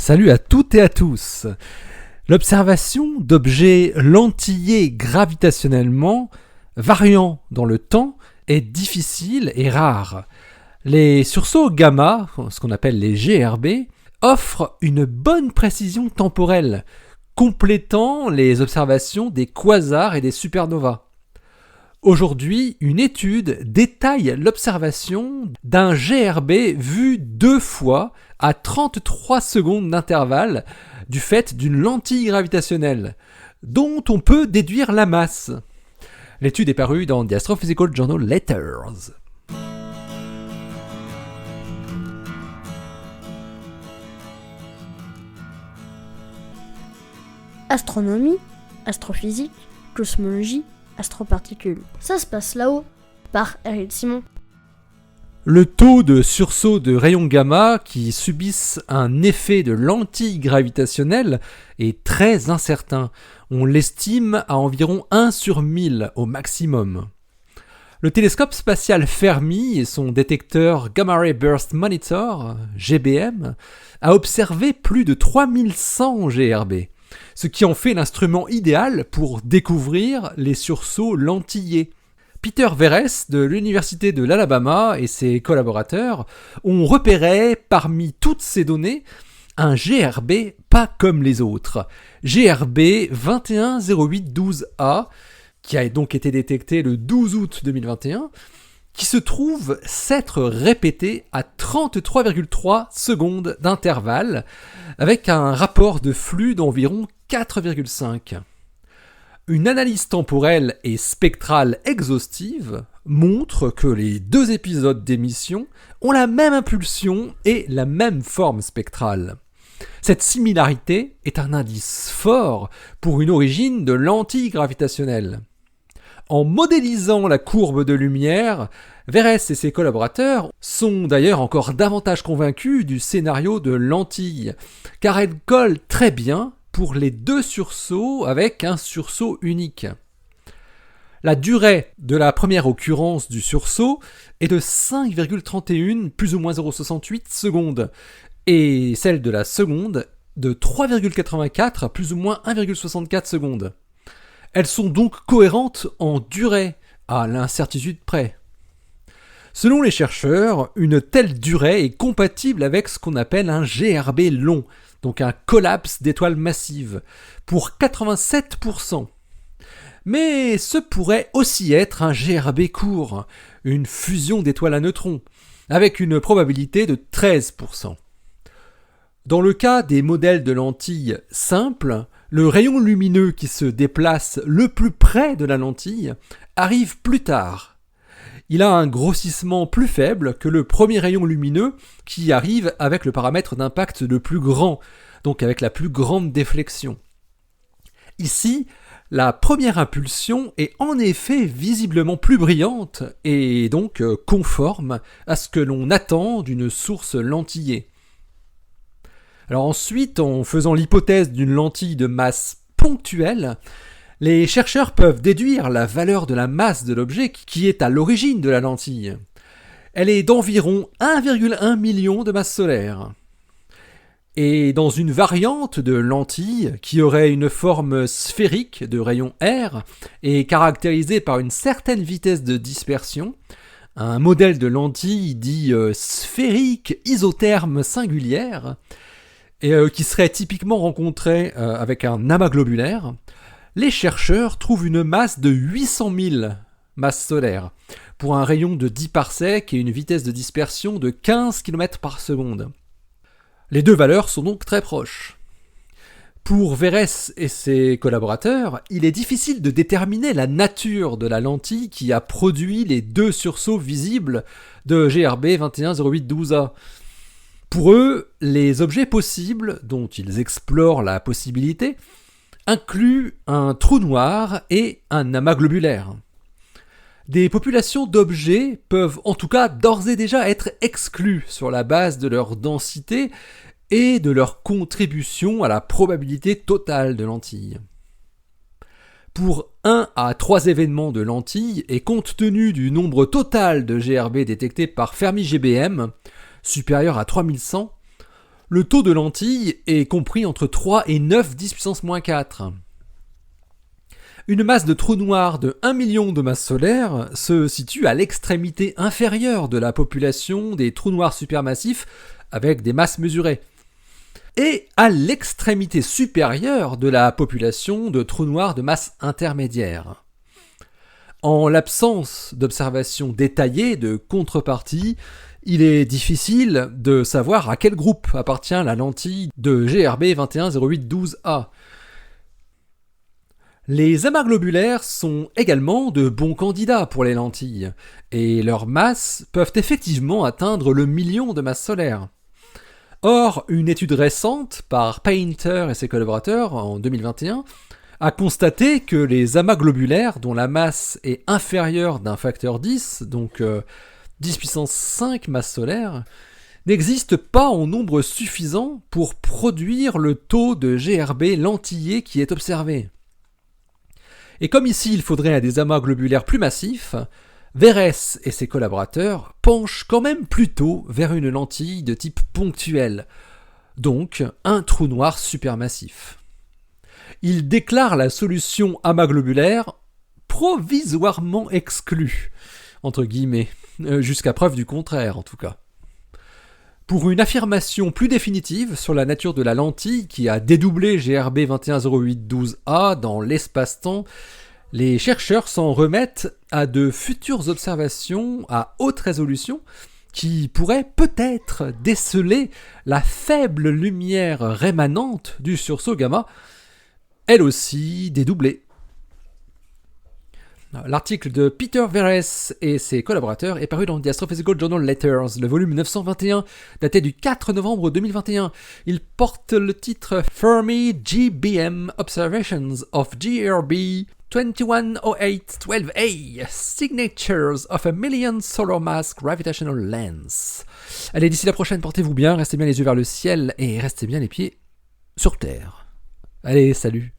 Salut à toutes et à tous. L'observation d'objets lentillés gravitationnellement, variant dans le temps, est difficile et rare. Les sursauts gamma, ce qu'on appelle les GRB, offrent une bonne précision temporelle, complétant les observations des quasars et des supernovas. Aujourd'hui, une étude détaille l'observation d'un GRB vu 2 fois à 33 secondes d'intervalle du fait d'une lentille gravitationnelle, dont on peut déduire la masse. L'étude est parue dans The Astrophysical Journal Letters. Astronomie, astrophysique, cosmologie, astroparticules. Ça se passe là-haut, par Eric Simon. Le taux de sursaut de rayons gamma qui subissent un effet de lentille gravitationnelle est très incertain. On l'estime à environ 1 sur 1000 au maximum. Le télescope spatial Fermi et son détecteur Gamma Ray Burst Monitor, GBM, a observé plus de 3100 GRB, ce qui en fait l'instrument idéal pour découvrir les sursauts lentillés. Peter Verres de l'Université de l'Alabama et ses collaborateurs ont repéré parmi toutes ces données un GRB pas comme les autres, GRB 210812A, qui a donc été détecté le 12 août 2021, qui se trouve s'être répété à 33,3 secondes d'intervalle, avec un rapport de flux d'environ 4,5. Une analyse temporelle et spectrale exhaustive montre que les 2 épisodes d'émission ont la même impulsion et la même forme spectrale. Cette similarité est un indice fort pour une origine de lentille gravitationnelle. En modélisant la courbe de lumière, Verres et ses collaborateurs sont d'ailleurs encore davantage convaincus du scénario de lentille, car elle colle très bien pour les 2 sursauts avec un sursaut unique. La durée de la première occurrence du sursaut est de 5,31 plus ou moins 0,68 secondes et celle de la seconde de 3,84 plus ou moins 1,64 secondes. Elles sont donc cohérentes en durée, à l'incertitude près. Selon les chercheurs, une telle durée est compatible avec ce qu'on appelle un GRB long, donc un collapse d'étoiles massives, pour 87%. Mais ce pourrait aussi être un GRB court, une fusion d'étoiles à neutrons, avec une probabilité de 13%. Dans le cas des modèles de lentilles simples, le rayon lumineux qui se déplace le plus près de la lentille arrive plus tard. Il a un grossissement plus faible que le premier rayon lumineux qui arrive avec le paramètre d'impact le plus grand, donc avec la plus grande déflexion. Ici, la première impulsion est en effet visiblement plus brillante et donc conforme à ce que l'on attend d'une source lentillée. Alors ensuite, en faisant l'hypothèse d'une lentille de masse ponctuelle, les chercheurs peuvent déduire la valeur de la masse de l'objet qui est à l'origine de la lentille. Elle est d'environ 1,1 million de masses solaires. Et dans une variante de lentille qui aurait une forme sphérique de rayon R et caractérisée par une certaine vitesse de dispersion, un modèle de lentille dit sphérique isotherme singulière, et qui serait typiquement rencontré avec un amas globulaire, les chercheurs trouvent une masse de 800 000 masses solaires, pour un rayon de 10 parsecs et une vitesse de dispersion de 15 km par seconde. Les 2 valeurs sont donc très proches. Pour Verres et ses collaborateurs, il est difficile de déterminer la nature de la lentille qui a produit les 2 sursauts visibles de GRB 210812A. Pour eux, les objets possibles, dont ils explorent la possibilité, incluent un trou noir et un amas globulaire. Des populations d'objets peuvent en tout cas d'ores et déjà être exclues sur la base de leur densité et de leur contribution à la probabilité totale de lentilles. Pour 1 à 3 événements de lentilles et compte tenu du nombre total de GRB détectés par Fermi GBM, supérieur à 3100, Le taux de lentille est compris entre 3 et 9 10 puissance moins 4. Une masse de trou noir de 1 million de masses solaires se situe à l'extrémité inférieure de la population des trous noirs supermassifs avec des masses mesurées, et à l'extrémité supérieure de la population de trous noirs de masse intermédiaire. En l'absence d'observations détaillées de contrepartie, il est difficile de savoir à quel groupe appartient la lentille de GRB 210812A. Les amas globulaires sont également de bons candidats pour les lentilles, et leurs masses peuvent effectivement atteindre le million de masses solaires. Or, une étude récente par Painter et ses collaborateurs en 2021 a constaté que les amas globulaires dont la masse est inférieure d'un facteur 10, donc 10 puissance 5 masses solaires, n'existent pas en nombre suffisant pour produire le taux de GRB lentillé qui est observé. Et comme ici il faudrait des amas globulaires plus massifs, Verres et ses collaborateurs penchent quand même plutôt vers une lentille de type ponctuel, donc un trou noir supermassif. Ils déclarent la solution amas globulaire provisoirement exclue, entre guillemets, jusqu'à preuve du contraire en tout cas. Pour une affirmation plus définitive sur la nature de la lentille qui a dédoublé GRB 210812A dans l'espace-temps, les chercheurs s'en remettent à de futures observations à haute résolution qui pourraient peut-être déceler la faible lumière rémanente du sursaut gamma, elle aussi dédoublée. L'article de Peter Verres et ses collaborateurs est paru dans The Astrophysical Journal Letters, le volume 921, daté du 4 novembre 2021. Il porte le titre Fermi GBM Observations of GRB 210812A, Signatures of a Million Solar Mass Gravitational Lens. Allez, d'ici la prochaine, portez-vous bien, restez bien les yeux vers le ciel et restez bien les pieds sur terre. Allez, salut!